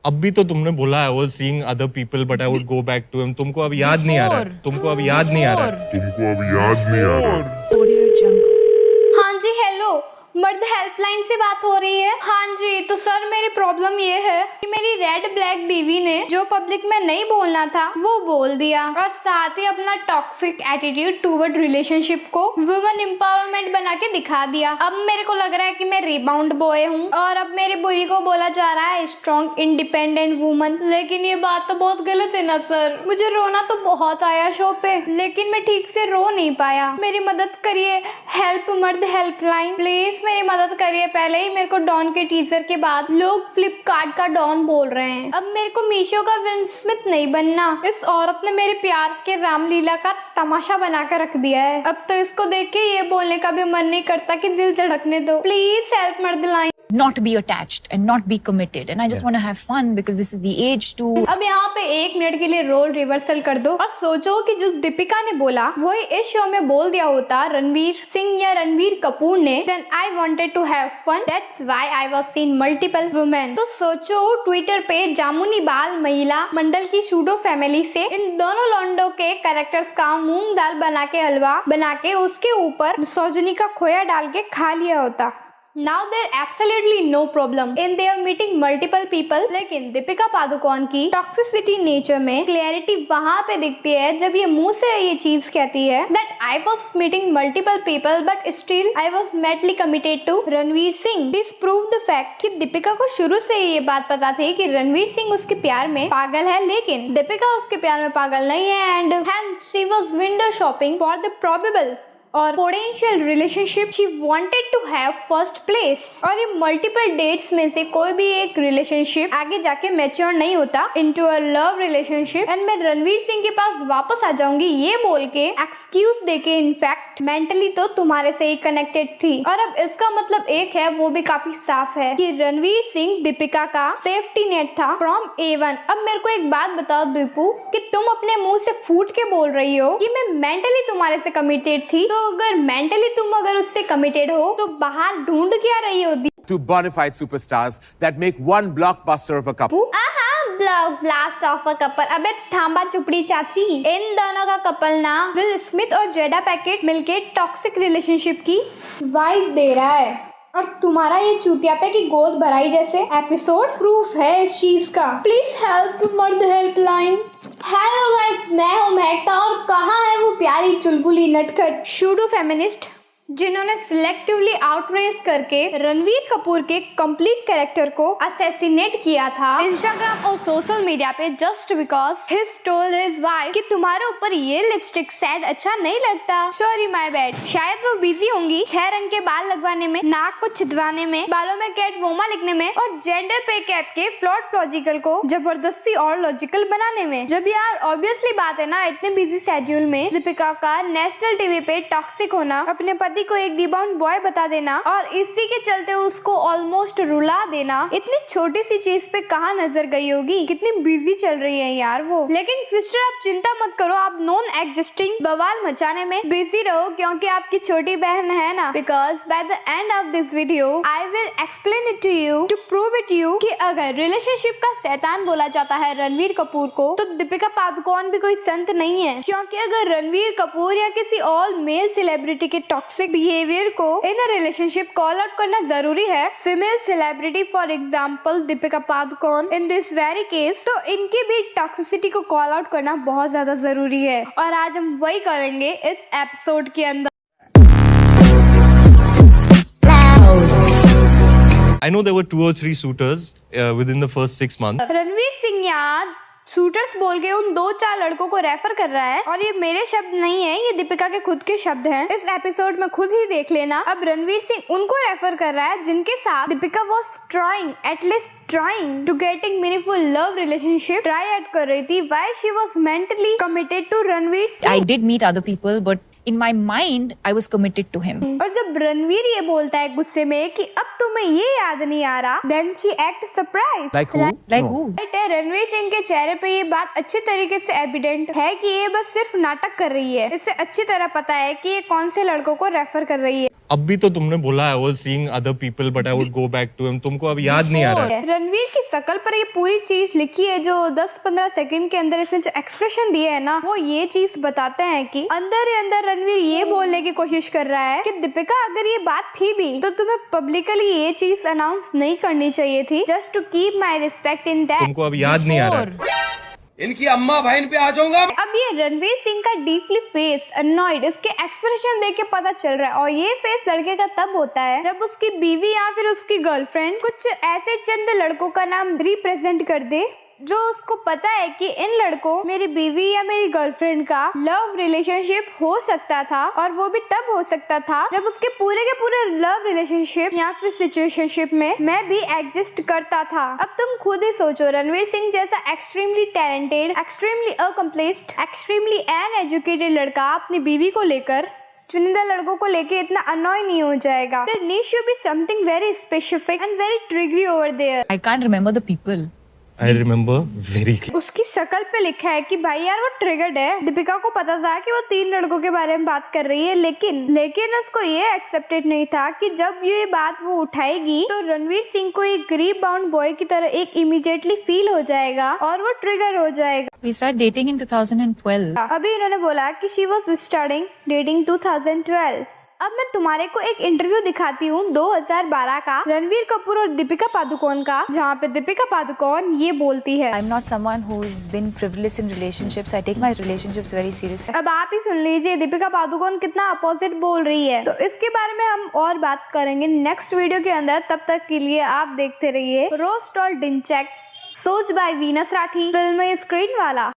अभी तो तुमने बोला I was seeing other people but I would go back to him. तुमको अब याद नहीं आ रहा है, तुमको अब याद नहीं आ रहा है। हाँ जी हेलो, मर्द हेल्पलाइन से बात हो रही है। हाँ जी, तो सर मेरी प्रॉब्लम ये है कि मेरी रेड ब्लैक बीवी ने जो पब्लिक में नहीं बोलना था वो बोल दिया, और साथ ही अपना टॉक्सिक एटीट्यूड टूवर्ड रिलेशनशिप को वुमेन एम्पावरमेंट बना के दिखा दिया। अब मेरे को लग रहा है कि मैं रिबाउंड बॉय हूँ और अब मेरी बुरी को बोला जा रहा है स्ट्रॉन्ग इंडिपेंडेंट वुमन। लेकिन ये बात तो बहुत गलत है ना सर। मुझे रोना तो बहुत आया शो पे, लेकिन मैं ठीक से रो नहीं पाया। मेरी मदद करिए, हेल्प मर्द हेल्पलाइन प्लीज मेरी मदद करिए। पहले ही मेरे को डॉन के टीजर के बाद लोग फ्लिपकार्ट का डॉन बोल रहे हैं। अब मेरे को मीशो का विल स्मिथ नहीं बनना। इस औरत ने मेरे प्यार के रामलीला का तमाशा बना कर रख दिया है। अब तो इसको देख के ये बोलने का भी मन नहीं करता कि दिल धड़कने दो। प्लीज हेल्प मर्द line. Not be attached and not be committed, and I just want to have fun because this is the age to. अब यहाँ पे 1 मिनट के लिए रोल रिवर्सल कर दो और सोचो कि जो दीपिका ने बोला वही इस शो में बोल दिया होता रणवीर सिंह या रणवीर कपूर ने। Then I wanted to have fun. That's why I was seen multiple women. तो सोचो ट्विटर पे जामुनी बाल महिला मंडल की शूडो फैमिली से इन दोनों लॉन्डो के कैरेक्टर्स का मूंग दाल बना के हलवा बना के उसके ऊपर मिसोजिनी का खोया डाल के खा लिया होता। Now there absolutely no problem in their meeting multiple people। लेकिन दीपिका पादुकोण की टॉक्सिसिटी नेचर में क्लैरिटी वहाँ पे दिखती है जब ये मुंह से ये चीज कहती है that I was meeting multiple people but still I was madly committed to Ranveer Singh. This proved the fact कि दीपिका को शुरू से ये बात पता थी कि रणवीर सिंह उसके प्यार में पागल है, लेकिन दीपिका उसके प्यार में पागल नहीं है। And hence she was window shopping for the probable और potential relationship she wanted to have first place. और ये मल्टीपल डेट्स में से कोई भी एक रिलेशनशिप आगे जाके मैच्योर नहीं होता into a love relationship. And मैं रणवीर सिंह के पास वापस आ जाऊंगी ये बोल के एक्सक्यूज देके इनफैक्ट मेंटली तो तुम्हारे से ही कनेक्टेड थी। और अब इसका मतलब एक है, वो भी काफी साफ है कि रणवीर सिंह दीपिका का सेफ्टी नेट था फ्रॉम A1। अब मेरे को एक बात बताओ दीपू कि तुम अपने मुंह से फूट के बोल रही हो कि मैं मेंटली तुम्हारे से कमिटेड थी, तो अगर मेंटली तुम अगर उससे कमिटेड हो तो बाहर ढूंढ क्या रही हो? Two bona fide superstars that make one blockbuster of a couple. Blast of a couple. अबे थांबा चुपड़ी चाची, इन दोनों का कपल ना विल स्मिथ और जेडा पैकेट मिलके टॉक्सिक रिलेशनशिप की वाइब दे रहा है, और तुम्हारा ये चूतिया पे की गोद भराई जैसे एपिसोड प्रूफ है इस चीज का। प्लीज हेल्प मर्द हेल्पलाइन। हेलो गाइस, मैं हूँ महकता और कहाँ है वो प्यारी चुलबुली नटखट शूडो फेमिनिस्ट जिन्होंने सिलेक्टिवली आउटरेज करके रणवीर कपूर के कंप्लीट कैरेक्टर को असैसिनेट किया था इंस्टाग्राम और सोशल मीडिया पे just because his told his wife कि तुम्हारे ऊपर ये लिपस्टिक शेड अच्छा नहीं लगता। Sorry my bad. शायद वो बिजी होंगी 6 रंग के बाल लगवाने में, नाक को छिदवाने में, बालों में कैट वोमा लिखने में और जेंडर पे कैप के फ्लॉट लॉजिकल को जबरदस्ती और लॉजिकल बनाने में। जब यार ऑब्वियसली बात है ना, इतने बिजी शेड्यूल में दीपिका का नेशनल टीवी पे टॉक्सिक होना, अपने पति को एक रिबाउंड बॉय बता देना और इसी के चलते उसको ऑलमोस्ट रुला देना, इतनी छोटी सी चीज पे कहाँ नजर गई होगी? कितनी बिजी चल रही है यार वो। लेकिन सिस्टर आप चिंता मत करो, आप नॉन एग्जिस्टिंग बवाल मचाने में बिजी रहो क्योंकि आपकी छोटी बहन है ना। Because by the end of this video I will explain it to you to prove it you कि अगर रिलेशनशिप का शैतान बोला जाता है रणवीर कपूर को, तो दीपिका पादुकोण भी कोई संत नहीं है। क्योंकि अगर रणवीर कपूर या किसी और मेल सेलिब्रिटी के टॉक्सिक बिहेवियर को इन अ रिलेशनशिप कॉल आउट करना जरूरी है, female celebrity for example Deepika Padukone in this very case, तो इनकी भी टॉक्सिसिटी को कॉल आउट करना बहुत ज्यादा जरूरी है। और आज हम वही करेंगे इस एपिसोड के अंदर। I know there were 2 or 3 suitors within the first 6 months. Ranveer Singh याद शूटर्स बोल के उन 2-4 लड़कों को रेफर कर रहा है, और ये मेरे शब्द नहीं है, ये दीपिका के खुद के शब्द हैं। इस एपिसोड में खुद ही देख लेना। अब रणवीर सिंह उनको रेफर कर रहा है जिनके साथ Deepika was trying, at least trying to getting meaningful love relationship try out कर रही थी। Why she was mentally committed to Ranveer Singh. I did meet other people, but in my mind I was committed to him. और जब रणवीर ये बोलता है गुस्से में कि अब तुम्हें ये याद नहीं आ रहा, then she act surprised. Like who? Like No. who? Right है, रणवीर सिंह के चेहरे पे ये बात अच्छी तरीके से एविडेंट है कि ये बस सिर्फ नाटक कर रही है। इसे अच्छी तरह पता है कि ये कौन से लड़कों को रेफर कर रही है। अब भी तो तुमने बोला I was seeing other people but I would go back to him, तुमको अब याद नहीं आ रहा है? रणवीर की शकल पर ये पूरी चीज लिखी है, जो 10-15 सेकंड के अंदर इसने जो एक्सप्रेशन दिए है ना, वो ये चीज बताते हैं कि अंदर ही अंदर रणवीर ये बोलने की कोशिश कर रहा है कि दीपिका अगर ये बात थी भी तो तुम्हें पब्लिकली ये चीज अनाउंस नहीं करनी चाहिए थी, just to keep my respect in that. तुमको अब याद नहीं आ रहा है? इनकी अम्मा बहन पे आ जाऊंगा। अब ये रणवीर सिंह का डीपली फेस अनॉयड इसके एक्सप्रेशन देख के पता चल रहा है, और ये फेस लड़के का तब होता है जब उसकी बीवी या फिर उसकी गर्लफ्रेंड कुछ ऐसे चंद लड़कों का नाम रिप्रेजेंट कर दे जो उसको पता है कि इन लड़कों मेरी बीवी या मेरी गर्लफ्रेंड का लव रिलेशनशिप हो सकता था, और वो भी तब हो सकता था जब उसके पूरे के पूरे लव रिलेशनशिप या फिर सिचुएशनशिप में मैं भी एग्जिस्ट करता था। अब तुम खुद ही सोचो, रणवीर सिंह जैसा extremely talented, extremely accomplished, extremely uneducated लड़का अपनी बीवी को लेकर, चुनिंदा लड़कों को लेके इतना अनॉय नहीं हो जाएगा। There needs to be something very specific and very triggery over there. I can't remember the people. I remember very clearly. उसकी शक्ल पे लिखा है कि भाई यार वो ट्रिगर्ड है। दीपिका को पता था कि वो 3 लड़कों के बारे में बात कर रही है, लेकिन उसको ये एक्सेप्टेड नहीं था कि जब ये बात वो उठाएगी तो रणवीर सिंह को एक ग्रीप बाउंड बॉय की तरह एक इमीडिएटली फील हो जाएगा और वो ट्रिगर हो जाएगा। We started dating in 2012. अभी इन्होंने बोला कि शी वॉज स्टार्टिंग डेटिंग 2012। अब मैं तुम्हारे को एक इंटरव्यू दिखाती हूँ 2012 का रणवीर कपूर और दीपिका पादुकोण का, जहाँ पे दीपिका पादुकोण ये बोलती है, I'm not someone who's been frivolous in relationships. I take my relationships very seriously. अब आप ही सुन लीजिए दीपिका पादुकोण कितना अपोजिट बोल रही है। तो इसके बारे में हम और बात करेंगे नेक्स्ट वीडियो के अंदर। तब तक के लिए आप देखते रहिए रोस्ट और डिंचेक, सोच by Venus Rathi, film screen वाला।